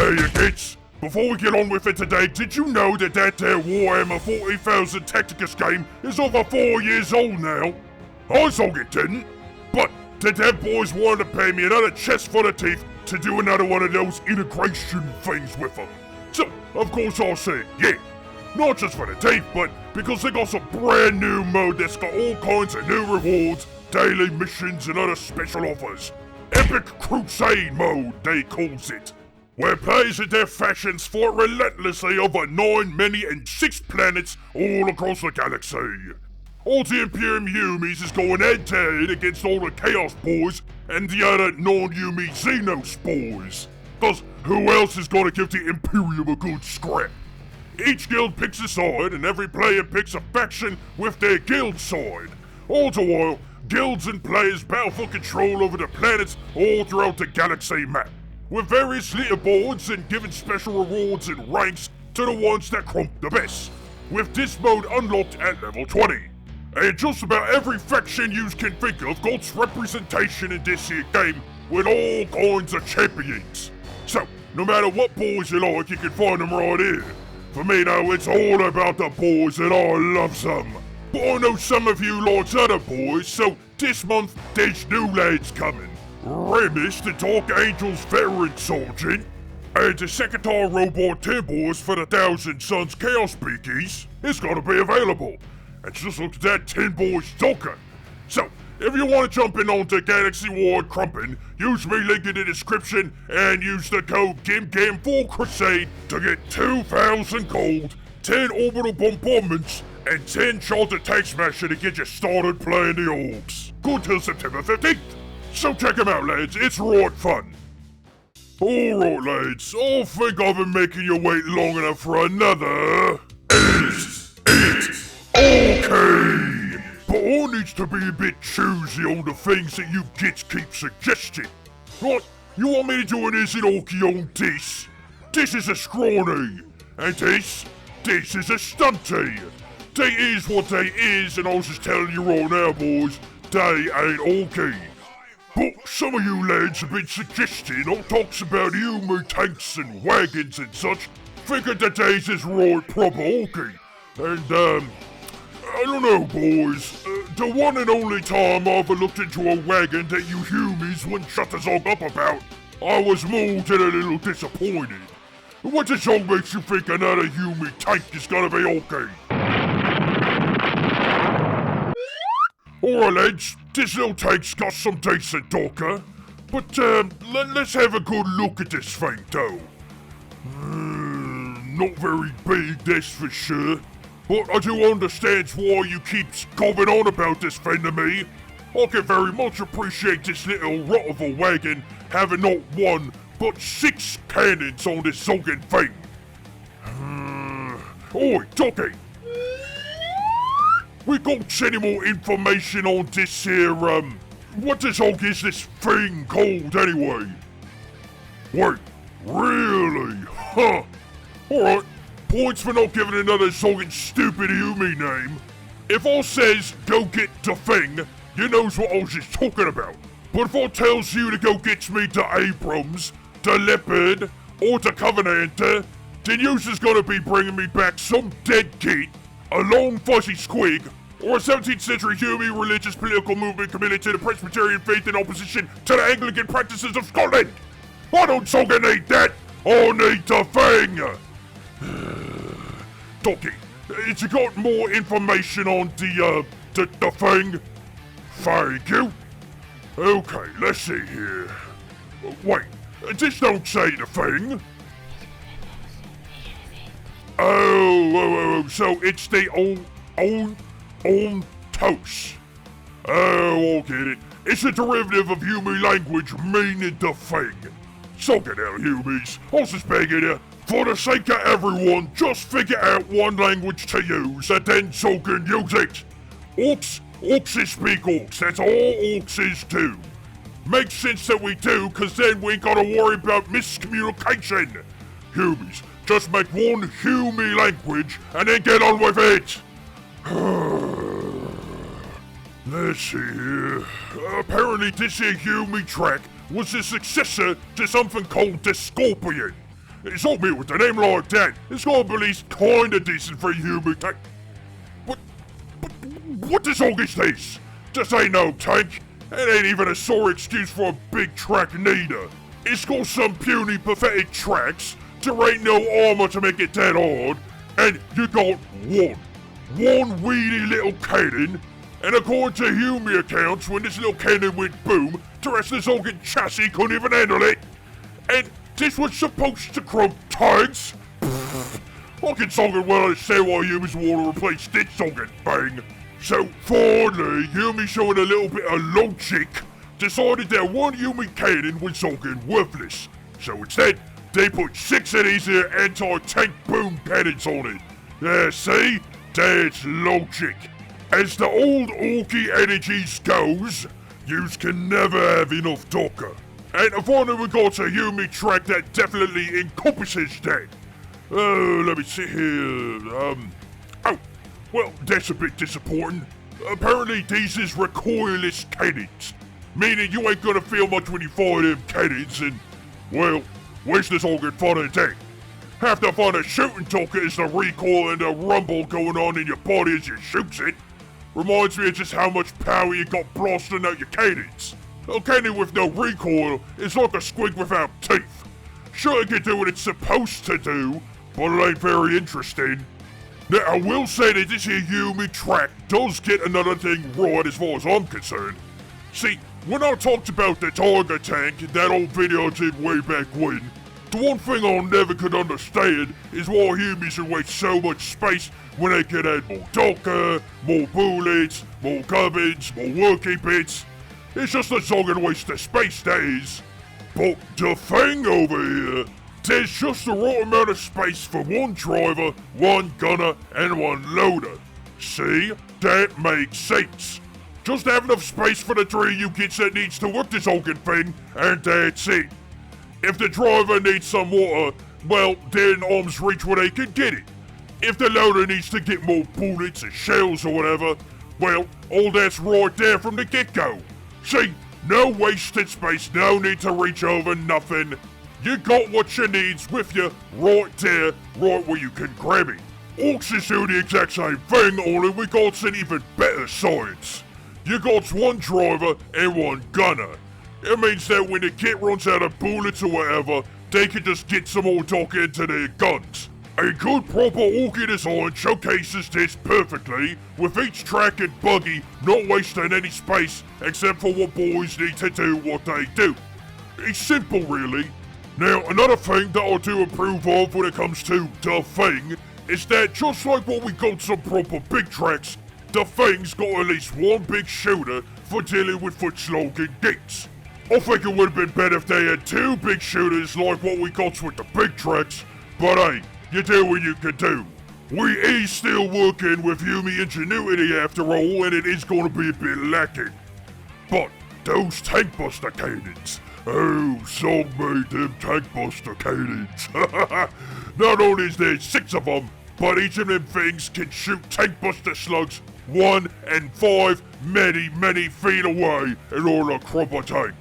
Hey you kids, before we get on with it today, did you know that there Warhammer 40,000 Tacticus game is over 4 years old now? I thought it didn't, but the dev boys wanted to pay me another chest full of teeth to do another one of those integration things with them. So, of course I said, yeah. Not just for the teeth, but because they got some brand new mode that's got all kinds of new rewards, daily missions and other special offers. Epic Crusade mode, they calls it. Where players in their fashions fought relentlessly over 9, many and 6 planets all across the galaxy. All the Imperium Humies is going head-to-head against all the Chaos boys and the other non-Humi Xenos boys. Cause who else is gonna give the Imperium a good scrap? Each guild picks a side and every player picks a faction with their guild side. All the while, guilds and players battle for control over the planets all throughout the galaxy map, with various leaderboards and giving special rewards and ranks to the ones that crump the best, with this mode unlocked at level 20. And just about every faction you can think of got representation in this here game with all kinds of champions. So, no matter what boys you like, you can find them right here. For me though, it's all about the boys and I love some. But I know some of you likes other boys, so this month there's new lads coming. Remus, the Dark Angels veteran sergeant, and the Secretary Robot Team Boys for the Thousand Suns Chaos Beakies is gonna be available. And just look at that 10 boys talker. So, if you want to jump in onto Galaxy Wide Crumpin', use me link in the description and use the code GimGam for Crusade to get 2,000 gold, 10 orbital bombardments, and 10 charter tank smasher to get you started playing the orks. Good till September 15th. So check them out, lads. It's right fun. Alright, lads. I think I've been making you wait long enough for another... Okay! But I needs to be a bit choosy on the things that you kids keep suggesting. Right, you want me to do an Is It Orky on this? This is a scrawny. And this is a stunty. They is what they is, and I was just telling you right now, boys, they ain't Orky. But some of you lads have been suggesting all talks about human tanks and wagons and such, figured that they's is right proper Orky. And, I don't know, boys. The one and only time I ever looked into a wagon that you Humies wouldn't shut the song up about, I was more than a little disappointed. What the song makes you think another Humi tank is gonna be okay? Alright, lads, this little tank's got some decent talker, but let's have a good look at this thing, though. Not very big, that's for sure. But I do understand why you keep going on about this thing to me. I can very much appreciate this little rot of a wagon having not 1, but 6 cannons on this sogging thing. Oi, Docky! We got any more information on this here, what the hog is this thing called anyway? Wait, really? Huh. Alright. Points for not giving another sogging stupid Humi name. If I says go get the thing, you knows what I was just talking about. But if I tells you to go get me the Abrams, the Leopard, or the Covenanter, then you's just gonna be bringing me back some dead kid, a long fuzzy squig, or a 17th century Humi religious political movement committed to the Presbyterian faith in opposition to the Anglican practices of Scotland. I don't sogging need that. I need the thing. Docky, has you got more information on the thing? Thank you. Okay, let's see here. Wait, this don't say the thing. Oh, so it's the on toast. Oh, I'll get it. It's a derivative of Humi language meaning the thing. So get out, Humies. I was just begging you. For the sake of everyone, just figure out one language to use and then so can use it. Orks speak orks, that's all orks is do. Makes sense that we do, cause then we ain't gotta worry about miscommunication. Humies, just make one Humi language and then get on with it. Let's see here. Apparently this here Humi track was the successor to something called the Scorpion. It's all me with a name like that. It's gotta be at least kinda decent for a human tank. What the song is this? This ain't no tank. It ain't even a sore excuse for a big track neither. It's got some puny, pathetic tracks. There ain't no armor to make it that hard. And you got one weedy little cannon. And according to Hume accounts, when this little cannon went boom, the rest of the Zogan chassis couldn't even handle it. And this was supposed to crump tanks? I can Zogan well understand why humans want to replace this Zogan thing. So finally, Hume showing a little bit of logic, decided that one human cannon was Zogan worthless. So instead, they put 6 of these here anti-tank boom cannons on it. Yeah, see? That's logic. As the old Orky energies goes, yous can never have enough Dakka. And finally we got a Hume track that definitely encompasses that. Let me see here, well, that's a bit disappointing. Apparently these is recoilless cannons, meaning you ain't gonna feel much when you fire them cannons and, well, where's this all good fun and that? Half the fun of shooting Dakka is the recoil and the rumble going on in your body as you shoots it. Reminds me of just how much power you got blasting out your cannons. A cannon with no recoil is like a squig without teeth. Sure, it can do what it's supposed to do, but it ain't very interesting. Now, I will say that this here Hume track does get another thing right as far as I'm concerned. See, when I talked about the Tiger tank in that old video I did way back when, the one thing I never could understand is why humans should waste so much space when they could add more Dakka, more bullets, more gubbins, more working bits. It's just a Zogan waste of space, that is. But the thing over here, there's just the right amount of space for one driver, one gunner, and one loader. See? That makes sense. Just have enough space for the 3 you kids that needs to work this Zogan thing, and that's it. If the driver needs some water, well, then arms reach where they can get it. If the loader needs to get more bullets or shells or whatever, well, all that's right there from the get-go. See, no wasted space, no need to reach over, nothing. You got what you needs with you right there, right where you can grab it. Orks is doing the exact same thing, only we got an even better science. You got one driver and one gunner. It means that when the kit runs out of bullets or whatever, they can just get some more Dakka into their guns. A good proper Orky design showcases this perfectly, with each track and buggy not wasting any space except for what boys need to do what they do. It's simple really. Now another thing that I do approve of when it comes to the Fing is that just like what we got some proper big tracks, the Fing's got at least one big shooter for dealing with foot slogging gates. I think it would have been better if they had 2 big shooters like what we got with the big tracks, but hey, you do what you can do. We is still working with Hume ingenuity after all, and it is going to be a bit lacking. But those tank buster cannons, oh, Song made them tank buster cannons. Not only is there 6 of them, but each of them things can shoot tank buster slugs 1 and 5 many feet away in order to crump a tank.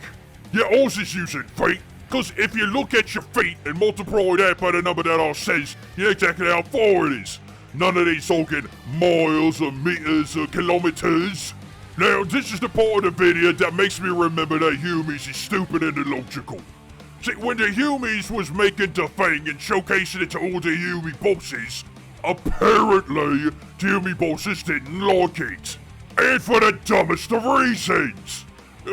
Yeah, ours is using feet, because if you look at your feet and multiply that by the number that I says, you know exactly how far it is. None of these talking miles or meters or kilometers. Now, this is the part of the video that makes me remember that Humies is stupid and illogical. See, when the Humies was making the thing and showcasing it to all the Hume bosses, apparently the Hume bosses didn't like it. And for the dumbest of reasons.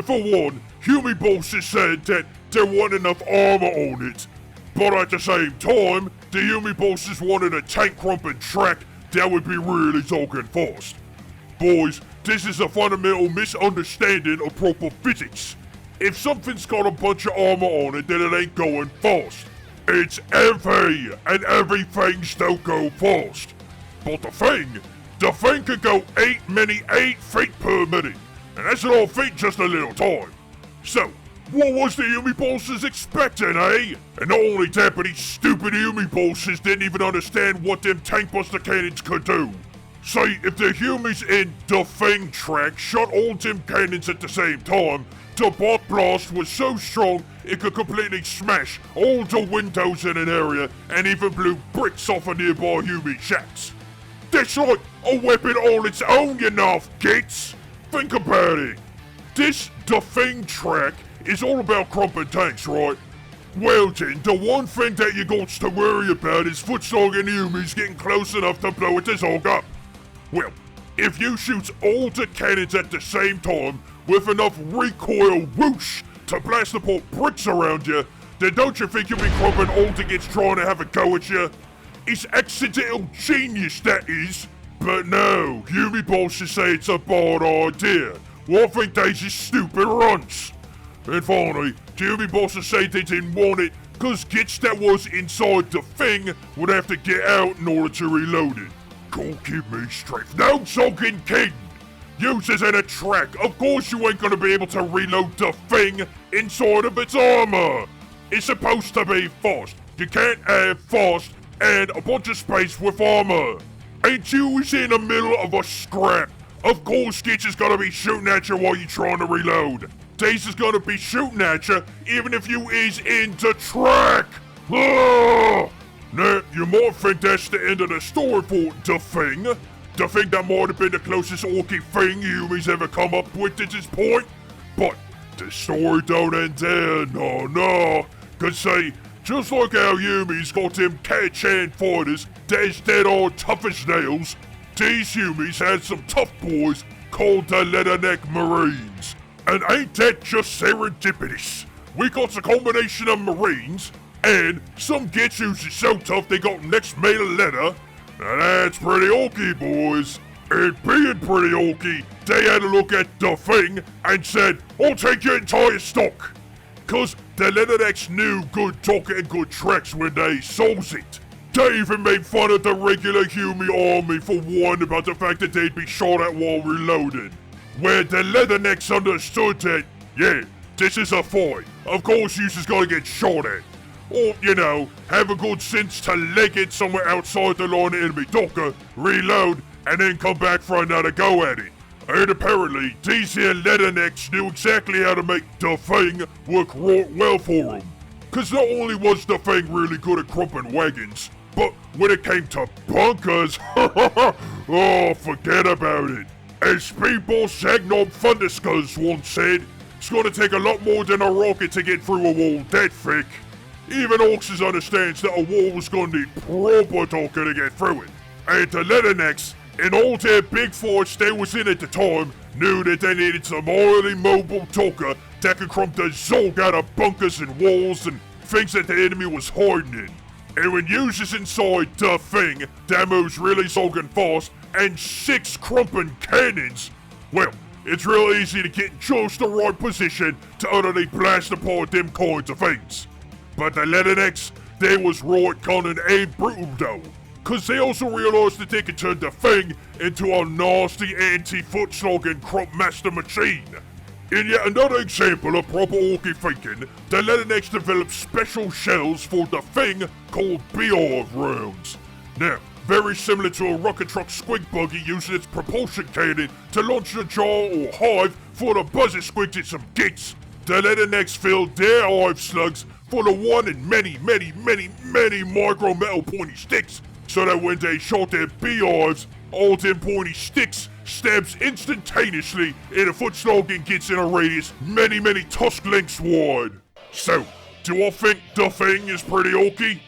For one, Hume bosses said that there wasn't enough armor on it. But at the same time, the Hume bosses wanted a tank crumping track that would be really talking fast. Boys, this is a fundamental misunderstanding of proper physics. If something's got a bunch of armor on it, then it ain't going fast. It's heavy, and everything's don't go fast. But the thing can go 8 feet per minute. And that's not feet just a little time. So, what was the Hume bosses expecting, eh? And not only that, but these stupid Hume bosses didn't even understand what them tank buster cannons could do. Say, if the humans in the Fing track shot all them cannons at the same time, the bot blast was so strong it could completely smash all the windows in an area and even blew bricks off of nearby human shacks. That's like a weapon all its own, you know, kids. Think about it. The Fing track is all about crumping tanks, right? Well then, the one thing that you got to worry about is foot-slogging humans getting close enough to blow it zog up. Well, if you shoot all the cannons at the same time with enough recoil whoosh to blast apart bricks around you, then don't you think you'll be crumping all the kids trying to have a go at you? It's accidental genius, that is. But no, human bosses say it's a bad idea. Well, I think they's just stupid runts. And finally, the human bosses say they didn't want it because kids that was inside the Fing would have to get out in order to reload it. Go give me strength. No sulking kidding. Users in a track, of course you ain't gonna be able to reload the Fing inside of its armor. It's supposed to be fast. You can't have fast and a bunch of space with armor. Ain't you in the middle of a scrap? Of course Skitch is gonna be shooting at you while you're trying to reload. Daze is gonna be shooting at you even if you is in the track. Now, you might think that's the end of the story for the Fing. The Fing that might have been the closest Orky Fing humans ever come up with at this point. But the story don't end there, no. Cause say, just like how humans got them cat-chan fighters that's dead on tough as nails, these humans had some tough boys called the Leatherneck Marines. And ain't that just serendipitous? We got a combination of Marines and some gets who's so tough they got next made of leather. Now that's pretty Orky, boys. And being pretty Orky, they had a look at the Fing and said, I'll take your entire stock. Cause the Leathernecks knew good talking and good tricks when they sold it. They even made fun of the regular human army for warning about the fact that they'd be shot at while reloading. Where the Leathernecks understood that, yeah, this is a fight. Of course you just gotta get shot at. Or, you know, have a good sense to leg it somewhere outside the line of enemy Dakka, reload, and then come back for another go at it. And apparently, these here Leathernecks knew exactly how to make the Fing work right well for them. Cause not only was the Fing really good at crumping wagons, but when it came to bunkers, oh, forget about it. As Speedball Sagnob Thunderscuzz once said, it's gonna take a lot more than a rocket to get through a wall that thick. Even Orks understands that a wall was gonna need proper Dakka to get through it. And the Leathernecks, in all their big fights they was in at the time, knew that they needed some highly mobile Dakka that could crump the zog out of bunkers and walls and things that the enemy was hiding in. And when users inside the Fing that moves really zogging fast and 6 crumping cannons, well, it's real easy to get in just the right position to utterly blast apart them kinds of things. But the Leathernecks, they was right cunning and brutal though, cause they also realized that they could turn the Fing into a nasty anti-foot-slogging crump master machine. In yet another example of proper Orky thinking, the Leathernecks developed special shells for the Fing called beehive rounds. Now, very similar to a rocket truck squig buggy using its propulsion cannon to launch the jar or hive for the buzzer squigs at some gates, the Leathernecks filled their hive slugs full of one and many micro metal pointy sticks, so that when they shot their beehives, all them pointy sticks stabs instantaneously and a foot-slogging gets in a radius many tusk lengths wide. So, do I think the Fing is pretty Orky?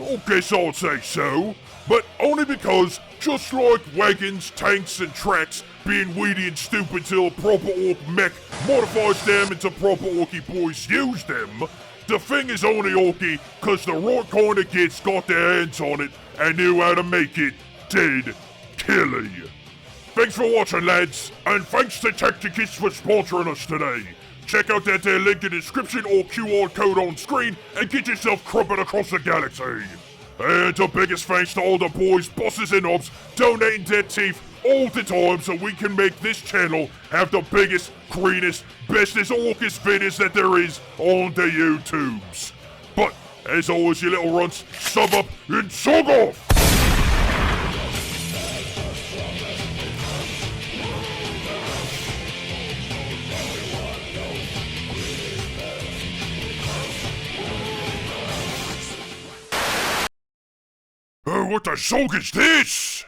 I guess I'd say so, but only because, just like wagons, tanks and tracks being weedy and stupid till a proper Ork mech modifies them into proper Orky boys use them, the Fing is only Orky cause the right kind of kids got their hands on it and knew how to make it dead killy. Thanks for watching, lads, and thanks to Tacticus for sponsoring us today. Check out that there link in the description or QR code on screen and get yourself crumping across the galaxy. And the biggest thanks to all the boys, bosses and obs donating their teeth all the time so we can make this channel have the biggest, greenest, bestest, orkest videos that there is on the YouTubes. But, as always, you little runts, sub up and sug off! Oh, what the song is this?